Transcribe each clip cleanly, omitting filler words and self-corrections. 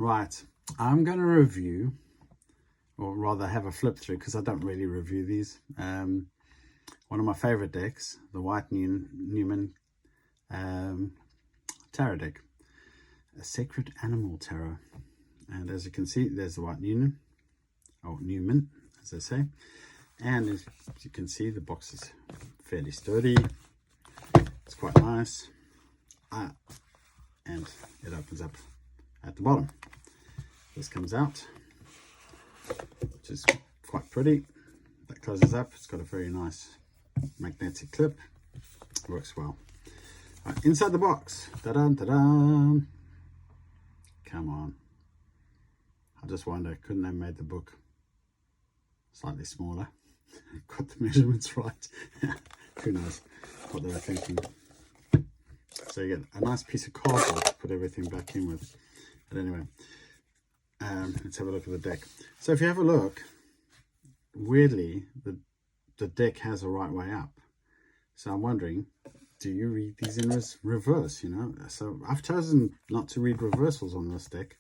Right, I'm going to review, or rather have a flip through, because I don't really review these. One of my favorite decks, the white Numen tarot deck, a sacred animal tarot. And as you can see, there's the white Numen, or Numen, as they say. And as you can see, the box is fairly sturdy. It's quite nice. And it opens up at the bottom. This comes out, which is quite pretty. That closes up. It's got a very nice magnetic clip. Works well. Right, inside the box, da-dun, da-dun. Come on. I just wonder, couldn't they have made the book slightly smaller? Got the measurements right. Who knows what they were thinking. So you get a nice piece of cardboard to put everything back in with. But anyway, let's have a look at the deck. So if you have a look, weirdly, the deck has a right way up. So I'm wondering, do you read these in reverse, you know? So I've chosen not to read reversals on this deck,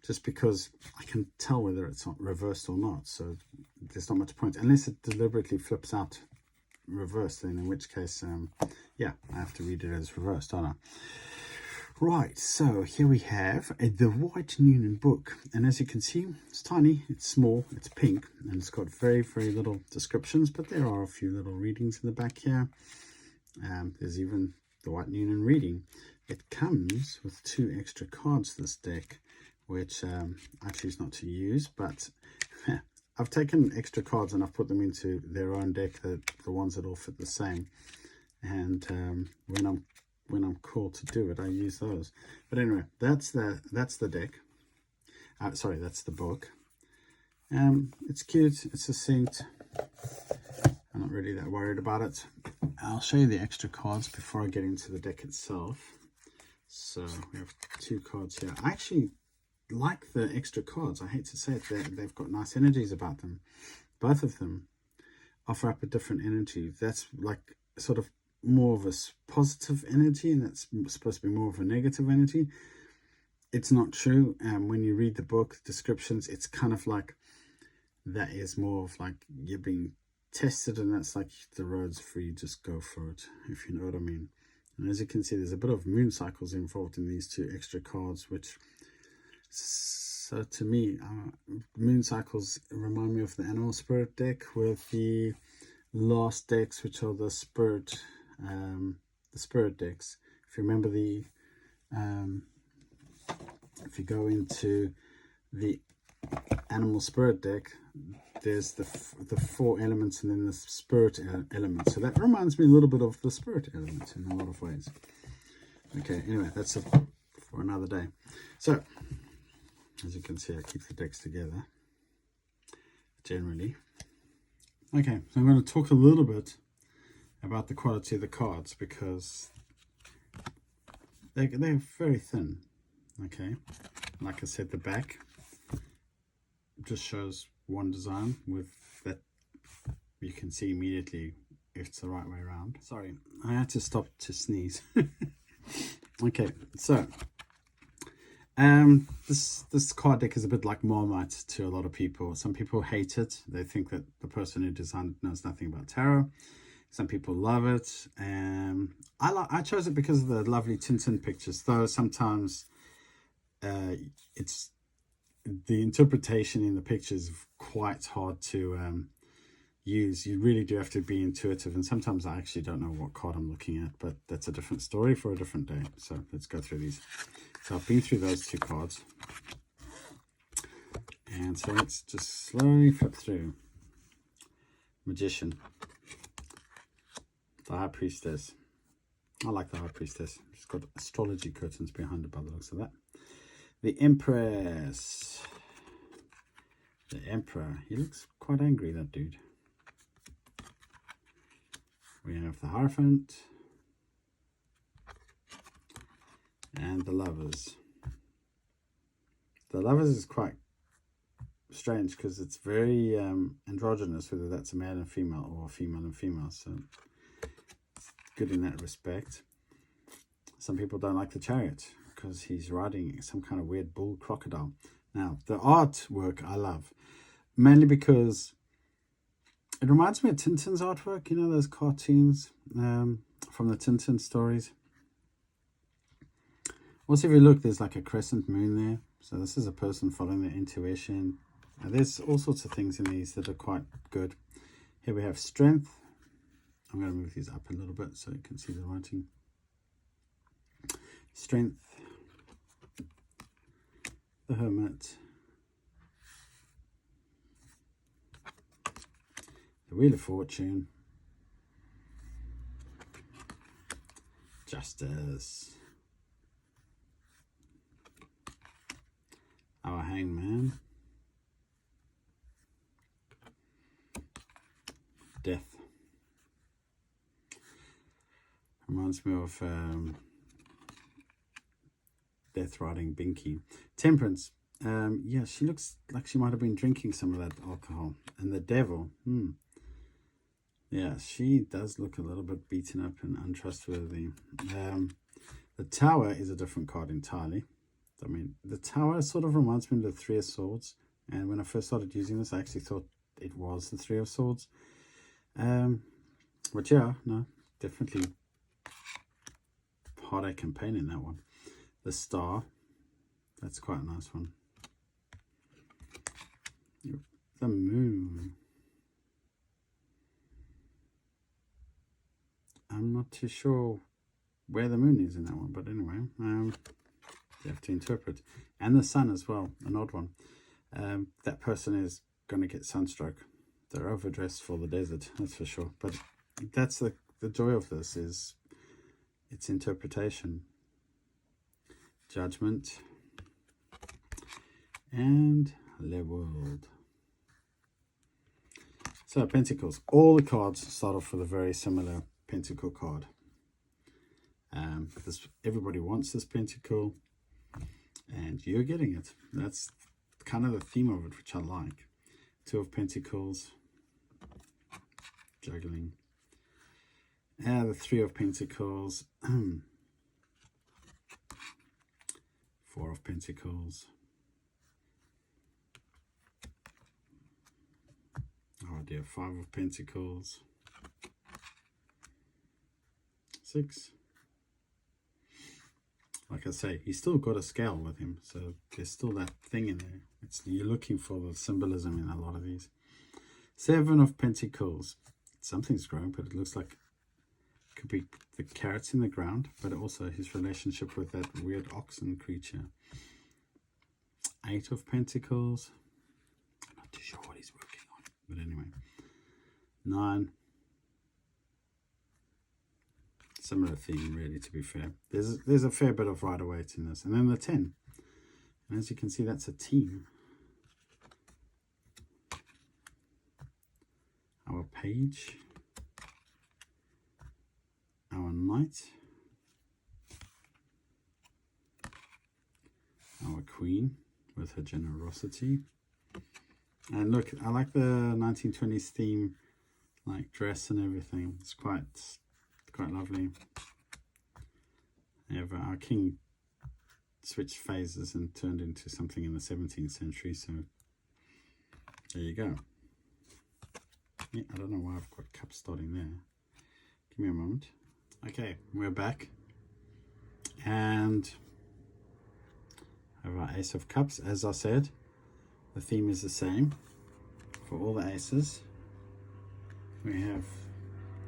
just because I can tell whether it's reversed or not. So there's not much point, unless it deliberately flips out reversed, then in which case, yeah, I have to read it as reversed, don't I? Right, so here we have the White Numen book, and as you can see, it's tiny, it's small, it's pink, and it's got very, very little descriptions, but there are a few little readings in the back here. There's even the White Numen reading. It comes with 2 extra cards, this deck, which I choose not to use, but I've taken extra cards and I've put them into their own deck, the ones that all fit the same. And when I'm called to do it, I use those. But anyway, that's the deck. Sorry, that's the book. It's cute, it's succinct. I'm not really that worried about it. I'll show you the extra cards before I get into the deck itself. So we have 2 cards here. I actually like the extra cards. I hate to say it, they've got nice energies about them. Both of them offer up a different energy. That's like sort of more of a positive energy, and that's supposed to be more of a negative energy. It's not true. When you read the book descriptions, it's kind of like that is more of like you're being tested, and that's like the road's free, just go for it, if you know what I mean. And as you can see, there's a bit of moon cycles involved in these 2 extra cards, which, so to me, moon cycles remind me of the animal spirit deck, with the last decks, which are the spirit decks. If you remember if you go into the animal spirit deck, there's the 4 elements and then the spirit element. So that reminds me a little bit of the spirit element in a lot of ways. Okay, anyway, that's for another day. So as you can see, I keep the decks together generally. Okay, so I'm going to talk a little bit about the quality of the cards, because they're very thin. Okay, like I said, the back just shows one design with that. You can see immediately if it's the right way around. Sorry, I had to stop to sneeze. Okay, so this card deck is a bit like Marmite to a lot of people. Some people hate it. They think that the person who designed it knows nothing about tarot. Some people love it. I chose it because of the lovely Tintin pictures, though sometimes it's the interpretation in the pictures quite hard to use. You really do have to be intuitive, and sometimes I actually don't know what card I'm looking at, but that's a different story for a different day. So let's go through these. So I've been through those 2 cards, and so let's just slowly flip through. Magician, the High Priestess. I like the High Priestess. She's got astrology curtains behind her by the looks of that. The Empress. The Emperor. He looks quite angry, that dude. We have the Hierophant. And the Lovers. The Lovers is quite strange because it's very androgynous, whether that's a male and female or a female and female. So it's good in that respect. Some people don't like the Chariot. because he's riding some kind of weird bull crocodile. Now, the artwork I love, mainly because it reminds me of Tintin's artwork. You know, those cartoons from the Tintin stories. Also, if you look, there's like a crescent moon there. So this is a person following their intuition. There's all sorts of things in these that are quite good. Here we have strength. I'm going to move these up a little bit so you can see the writing. Strength, the Hermit, the Wheel of Fortune, Justice, our Hangman, Death. Reminds me of Death riding Binky. Temperance. Yeah, she looks like she might have been drinking some of that alcohol. And the Devil. Yeah, she does look a little bit beaten up and untrustworthy. The Tower is a different card entirely. I mean, the Tower sort of reminds me of the Three of Swords. And when I first started using this, I actually thought it was the Three of Swords. But yeah, no, definitely heartache and pain in that one. The Star, that's quite a nice one. The Moon. I'm not too sure where the moon is in that one, but anyway, you have to interpret. And the Sun as well, an odd one. That person is going to get sunstroke. They're overdressed for the desert, that's for sure. But that's the joy of this, is its interpretation. Judgment and Le World. So Pentacles, all the cards start off with a very similar Pentacle card. Everybody wants this Pentacle, and you're getting it. That's kind of the theme of it, which I like. Two of Pentacles, juggling. The Three of Pentacles, Four of Pentacles. Oh dear, Five of Pentacles. 6. Like I say, he's still got a scale with him, so there's still that thing in there. You're looking for the symbolism in a lot of these. 7 of Pentacles. Something's growing, but it looks like it could be the carrots in the ground, but also his relationship with that weird oxen creature. 8 of Pentacles. I'm not too sure what he's working on, but anyway. 9. Similar theme, really, to be fair. There's a fair bit of Rider-Waite in this. And then the 10. And as you can see, that's a team. Our Page. Our Knight. Our Queen with her generosity. And look, I like the 1920s theme, like dress and everything. It's quite lovely. Yeah, but our king switched phases and turned into something in the 17th century, so there you go. Yeah, I don't know why I've got cups starting there. Give me a moment. Okay, we're back. And I have our Ace of Cups. As I said, the theme is the same for all the aces. We have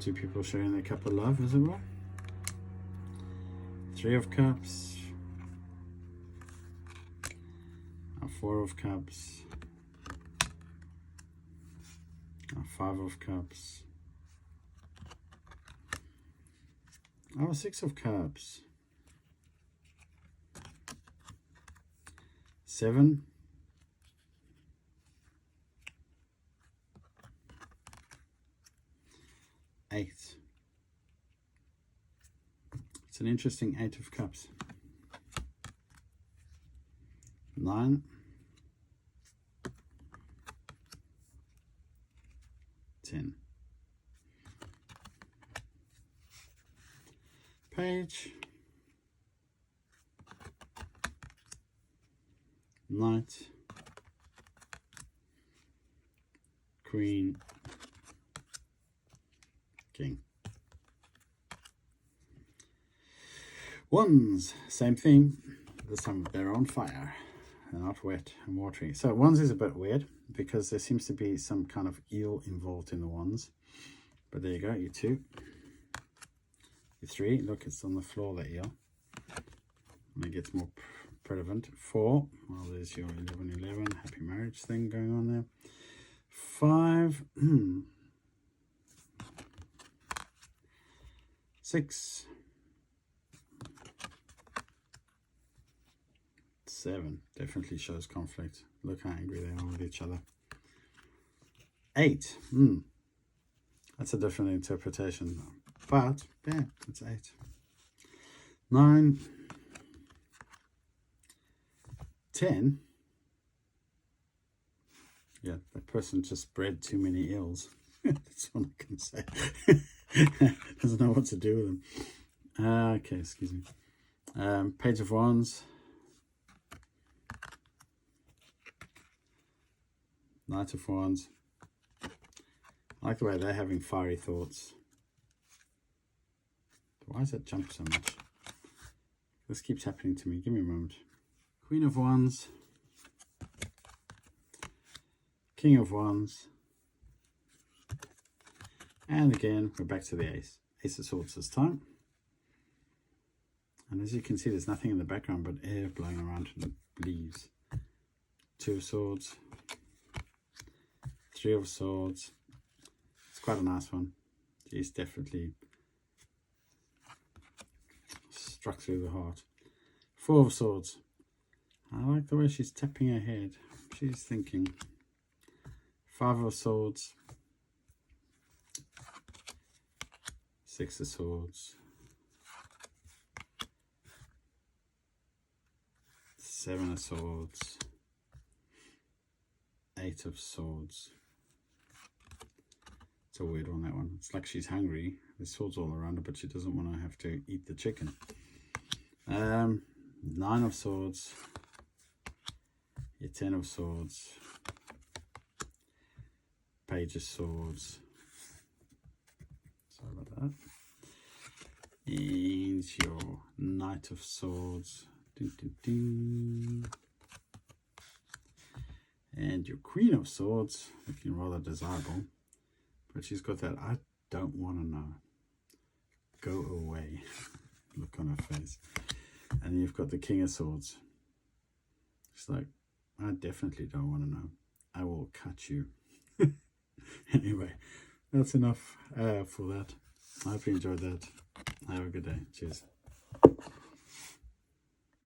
2 people sharing their cup of love, as it were. 3 of Cups. Our 4 of Cups. Our 5 of Cups. Our 6 of Cups. 7. 8. It's an interesting 8 of Cups. 9. 10. Page. knight, queen, king. Ones, same thing. This time they're on fire. They're not wet and watery. So ones is a bit weird because there seems to be some kind of eel involved in the ones. But there you go, you 2. You 3, look, it's on the floor, that eel. And it gets more prevalent. 4, well, there's your 11, happy marriage thing going on there. 5, 6, 7, definitely shows conflict. Look how angry they are with each other. 8, that's a different interpretation, but yeah, it's 8. 9, 10, yeah, that person just bred too many eels. That's all I can say. Doesn't know what to do with them. Okay, excuse me. Page of Wands, Knight of Wands. I like the way they're having fiery thoughts. Why does it jump so much? This keeps happening to me. Give me a moment. Queen of Wands, King of Wands, and again we're back to the Ace. Ace of Swords this time. And as you can see, there's nothing in the background but air blowing around the leaves. 2 of Swords, 3 of Swords. It's quite a nice one. She's definitely struck through the heart. 4 of Swords. I like the way she's tapping her head. She's thinking. 5 of Swords. 6 of Swords. 7 of Swords. 8 of Swords. It's a weird one, that one. It's like she's hungry. There's swords all around her, but she doesn't want to have to eat the chicken. 9 of Swords. Your 10 of Swords. Page of Swords. Sorry about that. And your Knight of Swords. Ding, ding, ding. And your Queen of Swords, looking rather desirable. But she's got that I don't want to know. Go away look on her face. And you've got the King of Swords. She's like, I definitely don't want to know. I will cut you. Anyway, that's enough for that. I hope you enjoyed that. Have a good day. Cheers.